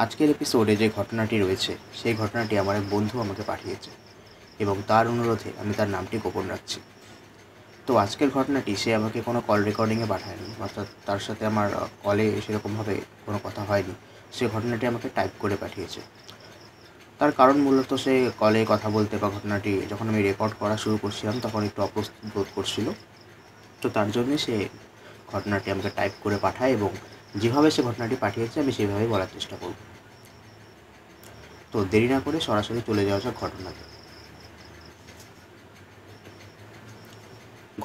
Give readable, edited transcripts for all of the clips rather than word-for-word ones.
আজকের এপিসোডে যে ঘটনাটি রয়েছে সেই ঘটনাটি আমার এক বন্ধু আমাকে পাঠিয়েছে এবং তার অনুরোধে আমি তার নামটি গোপন রাখছি। তো আজকের ঘটনাটি সে আমাকে কোনো কল রেকর্ডিংয়ে পাঠায়নি, অর্থাৎ তার সাথে আমার কলে সেরকমভাবে কোনো কথা হয়নি। সে ঘটনাটি আমাকে টাইপ করে পাঠিয়েছে। তার কারণ মূলত সে কলে কথা বলতে বা ঘটনাটি যখন আমি রেকর্ড করা শুরু করছিলাম তখন একটু অপ্রস্তুত বোধ করছিল। তো তার জন্যে সে ঘটনাটি আমাকে টাইপ করে পাঠায় এবং যেভাবে সে ঘটনাটি পাঠিয়েছে আমি সেভাবেই বলার চেষ্টা করব। তো দেরি না করে সরাসরি চলে যাওয়া যাক ঘটনাতে।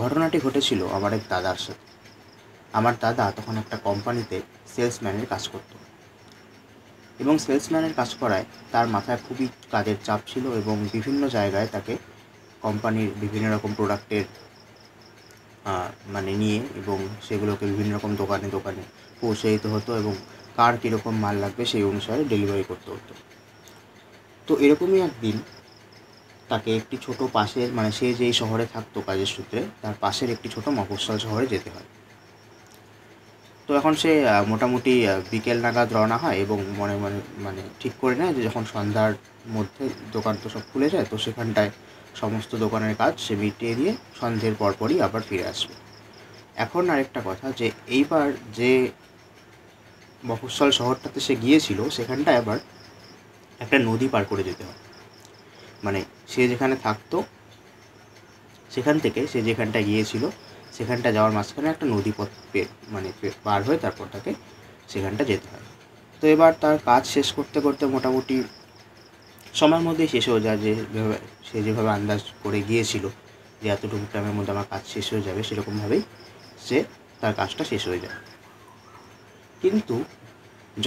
ঘটনাটি ঘটেছিল আমার এক দাদার সাথে। আমার দাদা তখন একটা কোম্পানিতে সেলসম্যানের কাজ করত এবং সেলসম্যানের কাজ করায় তার মাথায় খুবই কাজের চাপ ছিল এবং বিভিন্ন জায়গায় তাকে কোম্পানির বিভিন্ন রকম প্রোডাক্টের নিয়ে এবং সেগুলোকে বিভিন্ন রকম দোকানে দোকানে পৌঁছে দিতে হতো এবং কার কীরকম মাল লাগবে সেই অনুসারে ডেলিভারি করতে হতো। তো এরকমই একদিন তাকে একটি ছোট পাশের সে যেই শহরে থাকতো কাজের সূত্রে তার পাশের একটি ছোট মফস্বল শহরে যেতে হয়। তো এখন সে মোটামুটি বিকেল নাগাদ রওনা হয় এবং মনে মনে ঠিক করে নেয় যে যখন সন্ধ্যার মধ্যে দোকান তো সব খুলে যায়, তো সেখানটায় সমস্ত দোকানের কাজ সে মিটিয়ে দিয়ে সন্ধ্যের পরপরই আবার ফিরে আসবে। এখন আরেকটা কথা, যে এইবার যে মফস্বল শহরটাতে সে গিয়েছিল সেখানটায় আবার একটা নদী পার করে যেতে হয়। সে যেখানে থাকতো সেখান থেকে সে যেখানটায় গিয়েছিল সেখানটা যাওয়ার মাঝখানে একটা নদীপথ পার হয়ে তারপর তাকে সেখানটা যেতে হয়। তো এবার তার কাজ শেষ করতে করতে মোটামুটি সময়ের মধ্যেই শেষ হয়ে যায়, সে যেভাবে আন্দাজ করে গিয়েছিল যে এতটুকু টাইমের মধ্যে আমার কাজ শেষ হয়ে যাবে, সেরকমভাবেই সে তার কাজটা শেষ হয়ে যায়। কিন্তু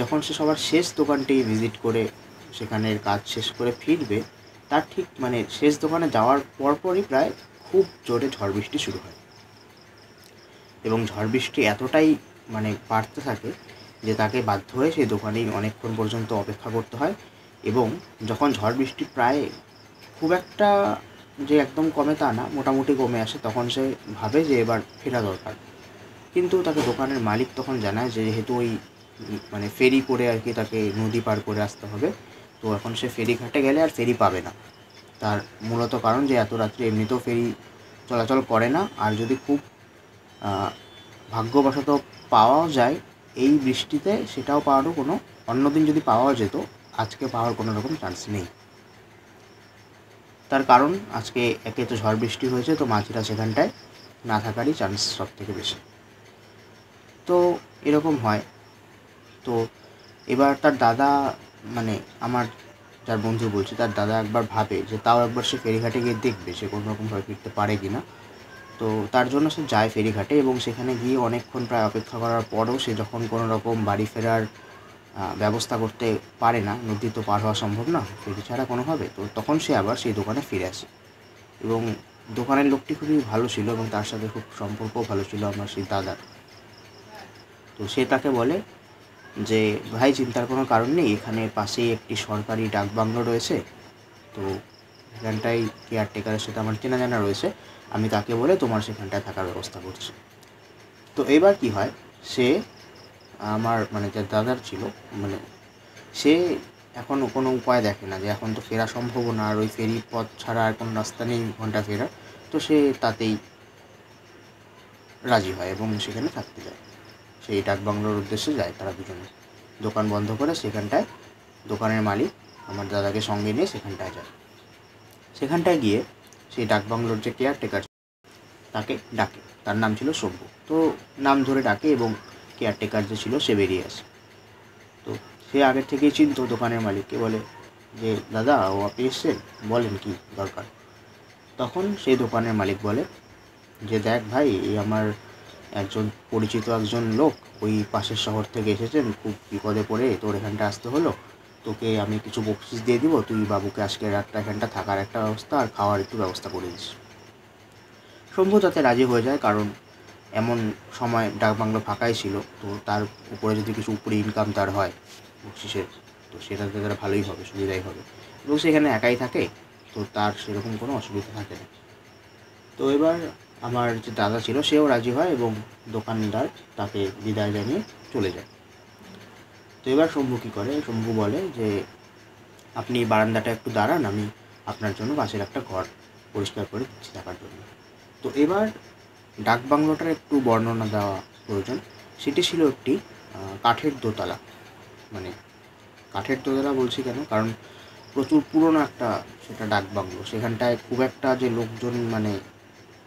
যখন সে সবার শেষ দোকানটি ভিজিট করে সেখানের কাজ শেষ করে ফিরবে, তার ঠিক শেষ দোকানে যাওয়ার পরপরই প্রায় খুব জোরে ঝড় বৃষ্টি শুরু হয় এবং ঝড় বৃষ্টি এতটাই বাড়তে থাকে যে তাকে বাধ্য হয়ে সেই দোকানেই অনেকক্ষণ পর্যন্ত অপেক্ষা করতে হয়। এবং যখন ঝড় বৃষ্টি প্রায় খুব একটা যে একদম কমে তা না, মোটামুটি কমে আসে, তখন সে ভাবে যে এবার ফেরা দরকার। কিন্তু তাকে দোকানের মালিক তখন জানায় যে যেহেতু ওই ফেরি করে আর কি তাকে নদী পার করে আসতে হবে, তো এখন সে ফেরিঘাটে গেলে আর ফেরি পাবে না। তার মূলত কারণ যে এত রাত্রে এমনিতেও ফেরি চলাচল করে না, আর যদি খুব ভাগ্যবশত পাওয়াও যায় এই বৃষ্টিতে, সেটাও পাওয়ারও কোনো অন্যদিন যদি পাওয়া যেত, আজকে পাওয়ার কোনো রকম চান্স নেই। তার কারণ আজকে একে তো ঝড় বৃষ্টি হয়েছে, তো মাঝিরা সেখানটায় না থাকারই চান্স সব থেকে বেশি। তো এরকম হয়। তো এবার তার দাদা আমার যার বন্ধু বলছি, তার দাদা একবার ভাবে যে তাও একবার সে ফেরিঘাটে গিয়ে দেখবে সে কোনো রকমভাবে ফিরতে পারে কি না। তো তার জন্য সে যায় ফেরিঘাটে এবং সেখানে গিয়ে অনেকক্ষণ প্রায় অপেক্ষা করার পরেও সে যখন কোনো রকম বাড়ি ফেরার ব্যবস্থা করতে পারে না, নদী তো পার হওয়া সম্ভব না ফেরি ছাড়া কোনোভাবে, তো তখন সে আবার সেই দোকানে ফিরে আসে। এবং দোকানের লোকটি খুবই ভালো ছিল এবং তার সাথে খুব সম্পর্কও ভালো ছিল আমার সেই দাদার। তো সে তাকে বলে যে ভাই, চিন্তার কোনো কারণ নেই, এখানে পাশেই একটি সরকারি ডাকবাংলো রয়েছে, তো এখানটায় কেয়ারটেকারের সাথে আমার চেনা জানা রয়েছে, আমি তাকে বলে তোমার সেখানটায় থাকার ব্যবস্থা করছি। তো এবার কি হয়, সে আমার যার দাদার ছিল সে এখন কোনো উপায় দেখে না যে এখন তো ফেরা সম্ভব না, আর ওই ফেরি পথ ছাড়া আর কোনো রাস্তা নেই ঘন্টা ফেরার। তো সে তাতেই রাজি হয় এবং সেখানে থাকতে যায়। সেই ডাকবাংলোর উদ্দেশ্যে যায় তারা দুজনে। দোকান বন্ধ করে সেখানটায় দোকানের মালিক আমার দাদাকে সঙ্গে নিয়ে সেখানটায় যায়। সেখানটায় গিয়ে সেই ডাকবাংলোর যে কেয়ারটেকার তাকে ডাকে, তার নাম ছিল সব্য। তো নাম ধরে ডাকে এবং কেয়ারটেকার যে ছিল সে বেরিয়ে আসে। তো সে আগের থেকেই চিনতো দোকানের মালিককে, বলে যে দাদা, ও আপনি এসছেন, বলেন কি দরকার। তখন সেই দোকানের মালিক বলে যে দেখ ভাই, এই আমার একজন পরিচিত একজন লোক ওই পাশের শহর থেকে এসেছেন, খুব বিপদে পড়ে তোর এখানটা আসতে হলো, তোকে আমি কিছু বকশিস দিয়ে দিব, তুই বাবুকে আজকে রাতটা এখানটা থাকার একটা ব্যবস্থা আর খাওয়ার একটু ব্যবস্থা করে দিস। শম্ভু তাতে রাজি হয়ে যায়, কারণ এমন সময় ডাকবাংলো ফাঁকাই ছিল, তো তার উপরে যদি কিছু উপরে ইনকাম তার হয় বকশিসের, তো সেটাতে তার ভালোই হবে, সুবিধাই হবে, এবং সেখানে একাই থাকে, তো তার সেরকম কোনো অসুবিধা থাকে না। তো এবার আমার যে দাদা ছিল সেও রাজি হয় এবং দোকানদার তাকে বিদায় জানিয়ে চলে যায়। তো এবার শম্ভু কী করে, শম্ভু বলে যে আপনি বারান্দাটা একটু দাঁড়ান, আমি আপনার জন্য পাশের একটা ঘর পরিষ্কার করে দিচ্ছি থাকার জন্য। তো এবার ডাক বাংলোটার একটু বর্ণনা দেওয়া প্রয়োজন। সেটি ছিল একটি কাঠের দোতলা। মানে কাঠের দোতলা বলছি কেন, কারণ প্রচুর পুরনো একটা সেটা ডাক বাংলো। সেখানটায় খুব একটা যে লোকজন মানে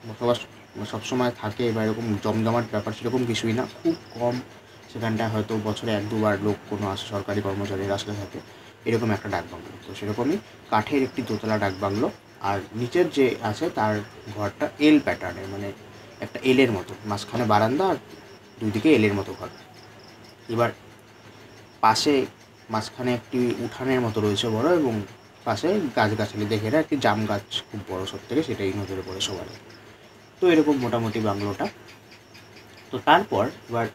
বসবাস সবসময় থাকে বা এরকম জমজমাট ব্যাপার সেরকম কিছুই না, খুব কম। সেখানটায় হয়তো বছরে 1-2 বার লোক কোনো আসে, সরকারি কর্মচারীরা আসলে থাকে, এরকম একটা ডাক বাংলো। তো সেরকমই কাঠের একটি দোতলা ডাক বাংলো। আর নিচের যে আছে তার ঘরটা এল প্যাটার্নের, মানে একটা এলের মতো, মাঝখানে বারান্দা আর দুই দিকে এলের মতো ঘর। এবার পাশে মাঝখানে একটি উঠানের মতো রয়েছে বড়, এবং পাশে গাছগাছালি দেখে একটি জাম গাছ খুব বড় সব থেকে, সেটাই নজরে পড়ে সবার। তো এরকম মোটামুটি বাংলোটা। তো তারপর এবার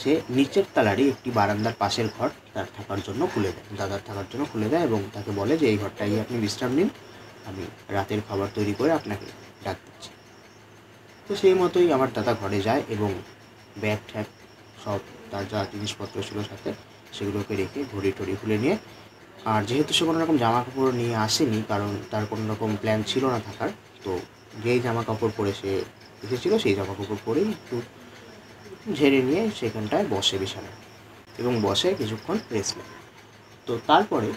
সে নিচের তালারই একটি বারান্দার পাশের ঘর তার থাকার জন্য খুলে দেয়, দাদার থাকার জন্য খুলে দেয়, এবং তাকে বলে যে এই ঘরটাই আপনি বিশ্রাম নিন, আমি রাতের খাবার তৈরি করে আপনাকে ডাক দিচ্ছি। তো সেই মতোই আমার দাদা ঘরে যায় এবং ব্যাগ ঠ্যাগ সব তার যা জিনিসপত্র ছিল সাথে সেগুলোকে রেখে ঘড়ি টড়ি খুলে নিয়ে, আর যেহেতু সে কোনো রকম জামা কাপড় নিয়ে আসেনি, কারণ তার কোনো রকম প্ল্যান ছিল না থাকার, তো যেই জামা কাপড় পরে সে এসেছিলো সেই জামা কাপড় পরেই একটু ঝেড়ে নিয়ে সেখানটায় বসে বিছানায় এবং বসে কিছুক্ষণ রেস্ট নেয়। তো তারপরে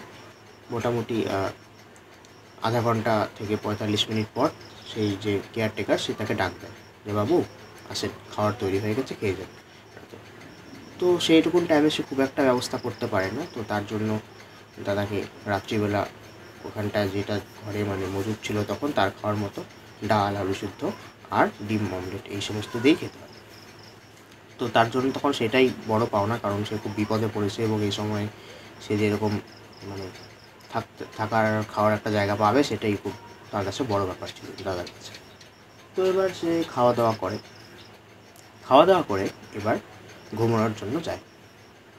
মোটামুটি আধা ঘন্টা থেকে 45 মিনিট পর সেই যে কেয়ারটেকার সে তাকে ডাক দেয় যে বাবু আসেন, খাবার তৈরি হয়ে গেছে, খেয়ে যান। তো সেইটুকুন টাইমে সে খুব একটা ব্যবস্থা করতে পারে না, তো তার জন্য দাদাকে রাত্রিবেলা ওখানটায় যেটা ঘরে মানে মজুদ ছিল তখন তার খাওয়ার মতো ডাল, আলু সিদ্ধ আর ডিম অমলেট এই সমস্ত দিয়েই খেতে হয়। তো তার জন্য তখন সেটাই বড় পাওনা, কারণ সে খুব বিপদে পড়েছে এবং এই সময় সে যেরকম মানে থাকার খাওয়ার একটা জায়গা পাবে সেটাই খুব তার কাছে বড় ব্যাপার ছিল দাদার কাছে। তো এবার সে খাওয়া দাওয়া করে এবার ঘুমানোর জন্য যায়।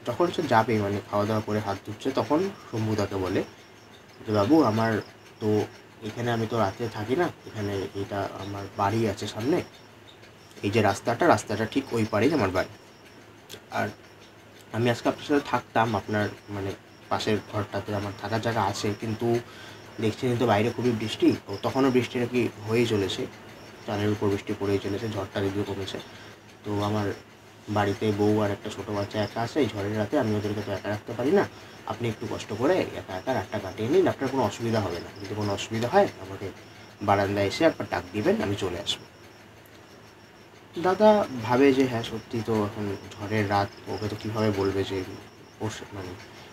যখন সে যাবে মানে খাওয়া দাওয়া করে হাত ধুচ্ছে, তখন শম্ভু তাকে বলে যে বাবু আমার তো এখানে আমি তো রাতে থাকি না, এখানে এটা আমার বাড়ি আছে সামনে, এই যে রাস্তাটা ঠিক ওই পারেই আমার বাড়ি, আর আমি আজকে আপনার সাথে থাকতাম, আপনার মানে পাশের ঘরটাতে আমার থাকার জায়গা আছে, কিন্তু দেখছেন তো বাইরে খুবই বৃষ্টি, ও তখনও বৃষ্টি নাকি হয়েই চলেছে, চালের উপর বৃষ্টি পড়েই চলেছে, ঝড়টা যদিও কমেছে। তো আমার বাড়িতে বউ আর একটা ছোটো বাচ্চা একা আছে, এই ঝড়ের রাতে আমি ওদেরকে তো একা রাখতে পারি না, আপনি একটু কষ্ট করে একা রাতটা কাটিয়ে নিন, আপনার কোনো অসুবিধা হবে না, যদি কোনো অসুবিধা হয় আমাকে বারান্দায় এসে একবার ডাক দিবেন, আমি চলে আসবো। দাদা ভাবে যে হ্যাঁ সত্যি তো এখন ঝড়ের রাত, ওকে তো কীভাবে বলবে যে ওর মানে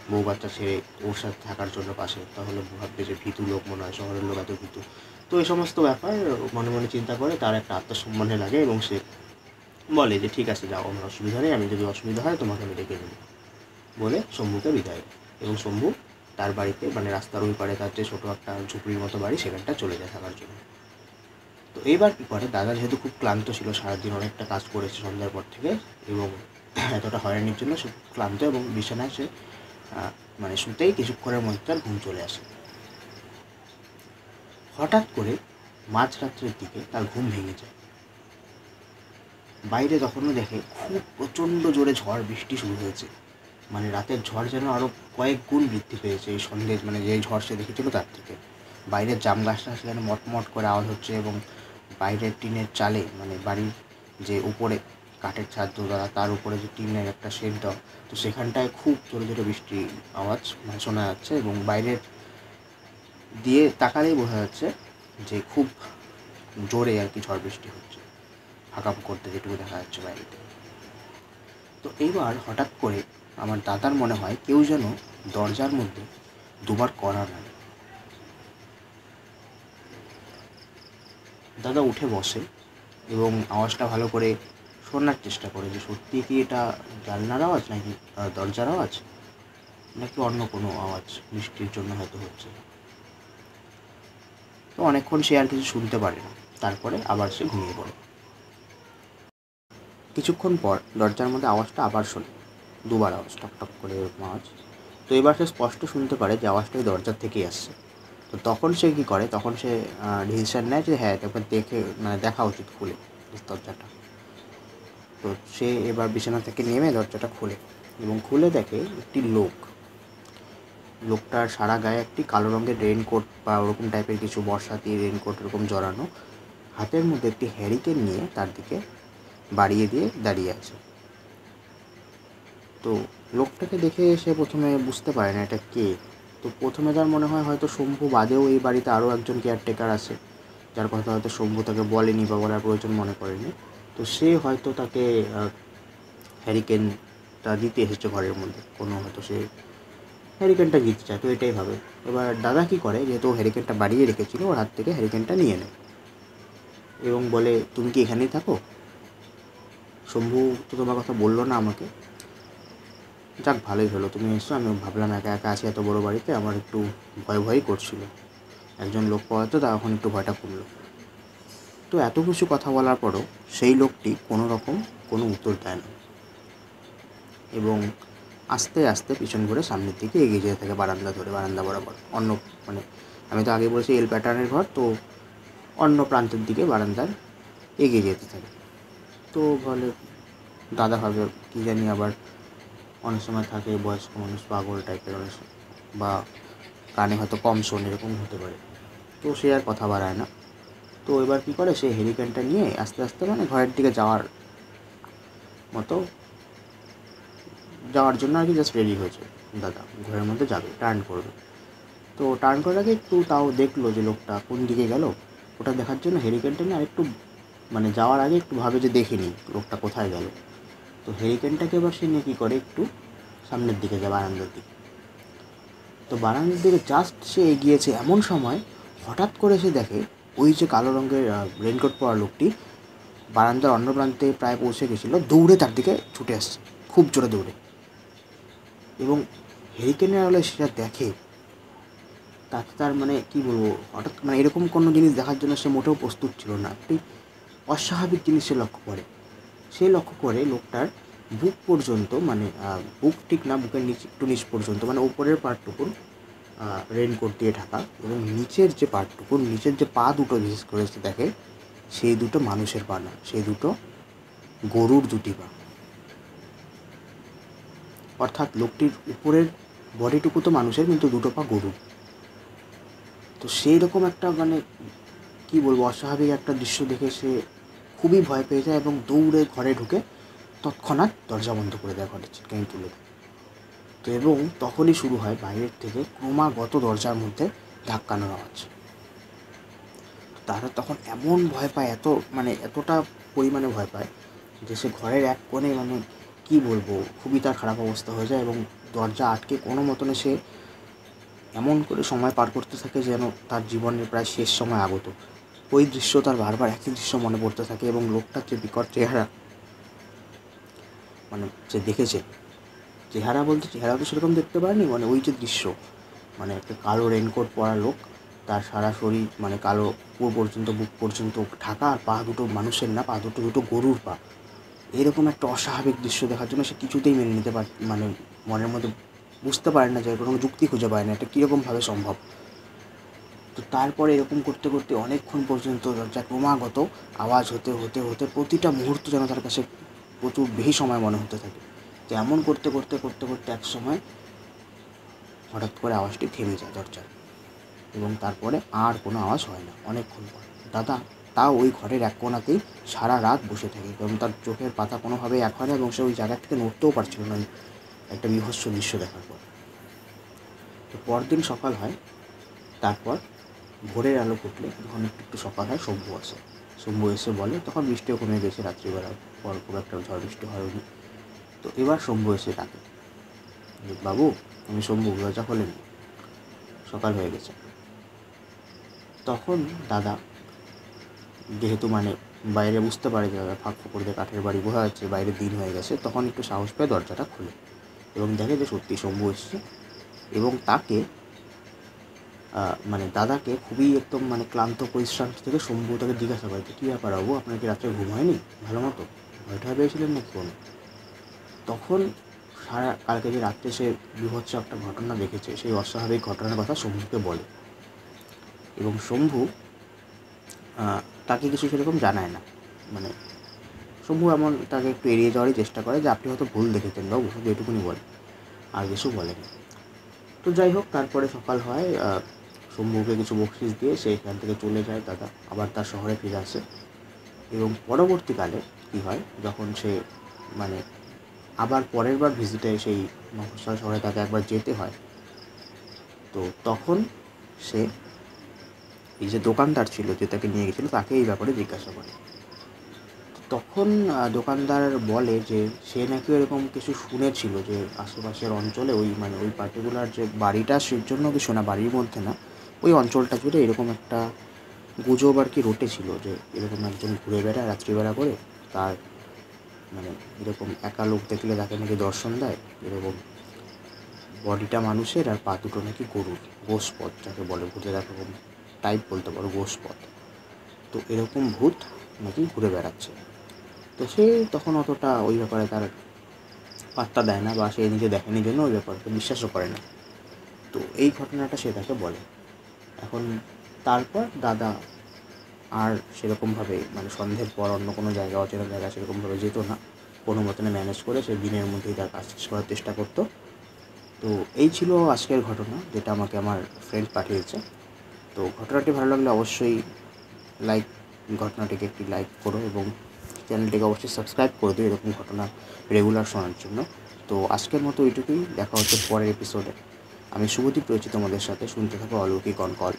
বউ বাচ্চা ছেড়ে ওর সাথে থাকার জন্য পাশে, তাহলে ভাববে যে ভীতু লোক মনে হয়, শহরের লোক এত ভীতু। তো এই সমস্ত ব্যাপার মনে মনে চিন্তা করে তার একটা আত্মসম্মানে লাগে এবং সে বলে যে ঠিক আছে যাও, আমার অসুবিধা নেই, আমি যদি অসুবিধা হয় তোমাকে আমি ডেকে নেব, বলে শম্ভুকে বিদায় দেয়। এবং শম্ভু তার বাড়িতে মানে রাস্তার ওই পারে তার যে ছোটো একটা ঝুপড়ির মতো বাড়ি সেখানটা চলে যায় থাকার জন্য। তো এইবার কী করে, দাদা যেহেতু খুব ক্লান্ত ছিল, সারাদিন অনেকটা কাজ করেছে সন্ধ্যার পর থেকে, এবং এতটা হয়রানির জন্য সে ক্লান্ত, এবং বিছানায় সে মানে শুতেই কিছুক্ষণের মধ্যে তার ঘুম চলে আসে। হঠাৎ করে মাঝরাত্রের দিকে তার ঘুম ভেঙে যায়। বাইরে তখনও দেখে খুব প্রচণ্ড জোরে ঝড় বৃষ্টি শুরু হয়েছে, মানে রাতের ঝড় যেন আরও কয়েক গুণ বৃদ্ধি পেয়েছে এই সন্ধ্যে মানে যেই ঝড় সে দেখেছিল তার থেকে। বাইরের জাম গাছটা সেখানে মটমট করে আওয়াজ হচ্ছে, এবং বাইরের টিনের চালে মানে বাড়ির যে উপরে কাঠের ছাদ দোতলা তার উপরে যে টিনের একটা শেড দেওয়া, তো সেখানটায় খুব জোরে জোরে বৃষ্টির আওয়াজ মানে শোনা যাচ্ছে, এবং বাইরের দিয়ে তাকালেই বোঝা যাচ্ছে যে খুব জোরে আর কি ঝড় বৃষ্টি হচ্ছে, ফাঁকা করতে যেটুকু দেখা যাচ্ছে বাইরেতে। তো এইবার হঠাৎ করে আমার দাদার মনে হয় কেউ যেন দরজার মধ্যে দুবার কড়া নাড়ে। দাদা উঠে বসে এবং আওয়াজটা ভালো করে শোনার চেষ্টা করে যে সত্যি কি এটা জানলার আওয়াজ নাকি দরজার আওয়াজ, নাকি অন্য কোনো আওয়াজ বৃষ্টির জন্য হয়তো হচ্ছে। তো অনেকক্ষণ সে আর কিছু শুনতে পারে না, তারপরে আবার সে ঘুমিয়ে পড়ে। কিছুক্ষণ পর দরজার মধ্যে আওয়াজটা আবার শোনে, দুবার আওয়াজ, টক টক করে এরকম আওয়াজ। তো এবার সে স্পষ্ট শুনতে পারে যে আওয়াজটা ওই দরজার থেকেই আসছে। তো তখন সে কী করে, তখন সে ডিসিশন নেয় যে হ্যাঁ একবার দেখে মানে দেখা উচিত খুলে দরজাটা। তো সে এবার বিছানা থেকে নেমে দরজাটা খোলে, এবং খুলে দেখে একটি লোকটার সারা গায়ে একটি কালো রঙের রেইনকোট বা ওরকম টাইপের কিছু, বর্ষাতি রেইনকোট এরকম জড়ানো, হাতের মধ্যে একটি হ্যারিকেন নিয়ে তার দিকে বাড়িয়ে দিয়ে দাঁড়িয়ে আছে। তো লোকটাকে দেখে সে প্রথমে বুঝতে পারে না এটা কে। তো প্রথমে তার মনে হয় হয়তো শম্ভু বাদেও এই বাড়িতে আরও একজন কেয়ারটেকার আছে, যার কথা হয়তো শম্ভু তাকে বলেনি বা বলার প্রয়োজন মনে করেনি। তো সে হয়তো তাকে হ্যারিকেনটা দিতে এসেছে ঘরের মধ্যে, কোনো হয়তো সে হ্যারিকেনটা দিতে চায়, তো এটাই ভাবে। এবার দাদা কী করে, যেহেতু হ্যারিকেনটা বাড়িয়ে রেখেছিল, ওর হাত থেকে হ্যারিকেনটা নিয়ে নেয় এবং বলে, তুমি কি এখানেই থাকো? শম্ভু তো তোমার কথা বললো না আমাকে। যাক, ভালোই হলো তুমি এসছো, আমি ভাবলাম একা একা আছি এত বড় বাড়িতে, আমার একটু ভয়ই করছিল। একজন লোক পাওয়া তো তখন একটু ভয়টা কমলো। তো এত কিছু কথা বলার পরও সেই লোকটি কোনো উত্তর দেয় না এবং আস্তে আস্তে পিছন ঘুরে সামনের দিকে এগিয়ে যেতে থাকে, বারান্দা বরাবর। আমি তো আগে বলেছি এল প্যাটার্নের ঘর, তো অন্য প্রান্তের দিকে বারান্দার এগিয়ে যেতে থাকে। তো বলে, দাদা ভাবে কী জানি, আবার অনেক সময় থাকে বয়স্ক মানুষ পাগল টাইপের, অনেক বা কানে হয়তো কম শোন, এরকম হতে পারে। তো সে আর কথা বাড়ায় না। তো এবার কী করে, সে হ্যারিকেনটা নিয়ে আস্তে আস্তে ঘরের দিকে যাওয়ার জন্য আর কি জাস্ট রেডি হয়েছে। দাদা ঘরের মধ্যে যাবে, টার্ন করবে। তো টার্ন করার আগে একটু তাও দেখলো যে লোকটা কোন দিকে গেল, ওটা দেখার জন্য হ্যারিকেনটা নিয়ে আরেকটু যাওয়ার আগে একটু ভাবে যে দেখে নিই লোকটা কোথায় গেল। তো হ্যারিকেনটাকে এবার সে নিয়ে কী করে, একটু সামনের দিকে যায়, বারান্দার দিকে। তো বারান্দার দিকে জাস্ট সে এগিয়েছে, এমন সময় হঠাৎ করে সে দেখে ওই যে কালো রঙের রেইনকোট পরা লোকটি বারান্দার অন্য প্রান্তে প্রায় পৌঁছে গেছিলো, দৌড়ে তার দিকে ছুটে আসছে, খুব জোরে দৌড়ে। এবং হ্যারিকেনের আলোয় সেটা দেখে, তাতে তার কী বলবো, হঠাৎ এরকম কোনো জিনিস দেখার জন্য সে মোটেও প্রস্তুত ছিল না। একটি অস্বাভাবিক জিনিস সে লক্ষ্য করে লোকটার বুক পর্যন্ত, বুক ঠিক না, বুকের একটু নিচ পর্যন্ত, উপরের পার্টটুকুন রেইনকোট দিয়ে ঢাকা, এবং নিচের যে পা দুটো বিশেষ করে সে দেখে, সেই দুটো মানুষের পা না, সেই দুটো গরুর দুটি পা। অর্থাৎ লোকটির উপরের বডিটুকু তো মানুষের, কিন্তু দুটো পা গরুর। তো সেই রকম একটা কী বলবো, অস্বাভাবিক একটা দৃশ্য দেখে সে খুবই ভয় পেয়ে যায় এবং দৌড়ে ঘরে ঢুকে তৎক্ষণাৎ দরজা বন্ধ করে দেয়, ঘরের চিটকানি তুলে দেয়। তো এবং তখনই শুরু হয় বাইরের থেকে ক্রমাগত দরজার মধ্যে ধাক্কানোর আওয়াজ। তারা তখন এমন ভয় পায়, এতটা পরিমাণে ভয় পায় যে সে ঘরের এক কোণে কী বলবো, খুবই তার খারাপ অবস্থা হয়ে যায় এবং দরজা আটকে কোনো মতনে সে এমন করে সময় পার করতে থাকে যেন তার জীবনের প্রায় শেষ সময় আগত। ওই দৃশ্য তার বারবার একই দৃশ্য মনে পড়তে থাকে এবং লোকটার যে বিকট চেহারা, যে দেখেছে, চেহারা তো সেরকম দেখতে পারেনি, ওই যে দৃশ্য, একটা কালো রেইনকোট পরা লোক, তার সারা শরীর কালো, বুক পর্যন্ত ঢাকা, আর পা দুটো মানুষের না, পা দুটো গরুর পা। এরকম একটা অস্বাভাবিক দৃশ্য দেখার জন্য সে কিছুতেই মেনে নিতে মনের মধ্যে বুঝতে পারে না, যে কোনো যুক্তি খুঁজে পায় না এটা কীরকমভাবে সম্ভব। তো তারপরে এরকম করতে করতে অনেকক্ষণ পর্যন্ত দরজা ক্রমাগত আওয়াজ হতে হতে হতে প্রতিটা মুহূর্ত যেন তার কাছে প্রচুর বেশি সময় মনে হতে থাকে। তো এমন করতে করতে করতে করতে এক সময় হঠাৎ করে আওয়াজটি থেমে যায় দরজার, এবং তারপরে আর কোনো আওয়াজ হয় না। অনেকক্ষণ পর দাদা তাও ওই ঘরের এক কোণাতেই সারা রাত বসে থাকে, এবং তার চোখের পাতা কোনোভাবেই এক হয় না, এবং সে ওই জায়গা থেকে নড়তেও পারছিল না একটা বিভৎস দৃশ্য দেখার পর। তো পরদিন সকাল হয়, তারপর ভোরের আলো ফুটলে যখন একটু সকাল হয়, শম্ভু এসে বলে, তখন বৃষ্টিও কমে গেছে, রাত্রিবেলার পর খুব একটা ঝড় বৃষ্টি হয়নি। তো এবার শম্ভু এসে ডাকে, বাবু আমি শম্ভু, দরজা খোলেন, সকাল হয়ে গেছে। তখন দাদা যেহেতু বাইরে বুঝতে পারে যে দাদা ফাঁক ফোকর দিয়ে কাঠের বাড়ি বোঝা যাচ্ছে বাইরে দিন হয়ে গেছে, তখন একটু সাহস পেয়ে দরজাটা খোলে এবং দেখে যে সত্যি শম্ভু এসেছে। এবং তাকে দাদাকে খুবই একদম ক্লান্ত পরিশ্রান্ত থেকে শম্ভু তাকে জিজ্ঞাসা করে, কী ব্যাপার বাবু, আপনার কি রাত্রে ঘুম হয়নি ভালো মতো, ভয়টা পেয়েছিলেন নাকি কোনো? তখন কালকে যে রাত্রে সে বিভৎস একটা ঘটনা দেখেছে, সেই অস্বাভাবিক ঘটনার কথা শম্ভুকে বলে, এবং শম্ভু তাকে কিছু সেরকম জানায় না। শম্ভু এমন তাকে একটু এড়িয়ে যাওয়ারই চেষ্টা করে যে আপনি হয়তো ভুল দেখেছেন বাবু, শুধু এটুকুনি বলে, আর কিছু বলেনি। তো যাই হোক, তারপরে সকাল হয়, শম্ভুকে কিছু বকশিস দিয়ে সে এখান থেকে চলে যায় দাদা, আবার তার শহরে ফিরে আসে। এবং পরবর্তীকালে কী হয়, যখন সে মানে আবার পরের বার ভিজিটে সেই মফস্বল শহরে তাকে একবার যেতে হয়, তো তখন সে এই যে দোকানদার ছিল যে তাকে নিয়ে গেছিলো তাকে এই ব্যাপারে জিজ্ঞাসা করে। তখন দোকানদার বলে যে সে নাকি এরকম কিছু শুনেছিল যে আশেপাশের অঞ্চলে ওই ওই পার্টিকুলার যে বাড়িটা, সেই জন্য কিছু না, বাড়ির মধ্যে না, ওই অঞ্চলটা জুড়ে এরকম একটা গুজব আর কি রটেছিল যে এরকম একজন ঘুরে বেড়ায় রাত্রিবেলা করে, তার এরকম একা লোক দেখলে তাকে নাকি দর্শন দেয়, এরকম বডিটা মানুষের আর পা দুটো নাকি গরুর, গোষ্পদ যাকে বলে, ভূতে দেখা টাইপ বলতে পারো, গোষ্পদ। তো এরকম ভূত নাকি ঘুরে বেড়াচ্ছে। তো সে তখন অতটা ওই ব্যাপারে তার পাত্তা দেয় না, বা সে নিজে দেখেনি জন্য ওই ব্যাপারটা বিশ্বাসও করে না। তো এই ঘটনাটা সে তাকে বলে। এখন তারপর দাদা আর সেরকমভাবে সন্ধ্যের পর অন্য কোনো জায়গা, অচেনা জায়গা সেরকমভাবে যেত না, কোনো মতনে ম্যানেজ করে সে দিনের মধ্যেই তার কাজ শেষ করার চেষ্টা করতো। তো এই ছিল আজকের ঘটনা, যেটা আমাকে আমার ফ্রেন্ড পাঠিয়েছে। তো ঘটনাটি ভালো লাগলে অবশ্যই ঘটনাটিকে একটি লাইক করো এবং চ্যানেলটিকে অবশ্যই সাবস্ক্রাইব করে দিও এরকম ঘটনা রেগুলার শোনার জন্য। তো আজকের মতো এইটুকুই, দেখা হচ্ছে পরের এপিসোডে। আমি শুভদীপ রয়েছি তোমাদের সাথে, শুনতে থাকো অলৌকিক অন কল।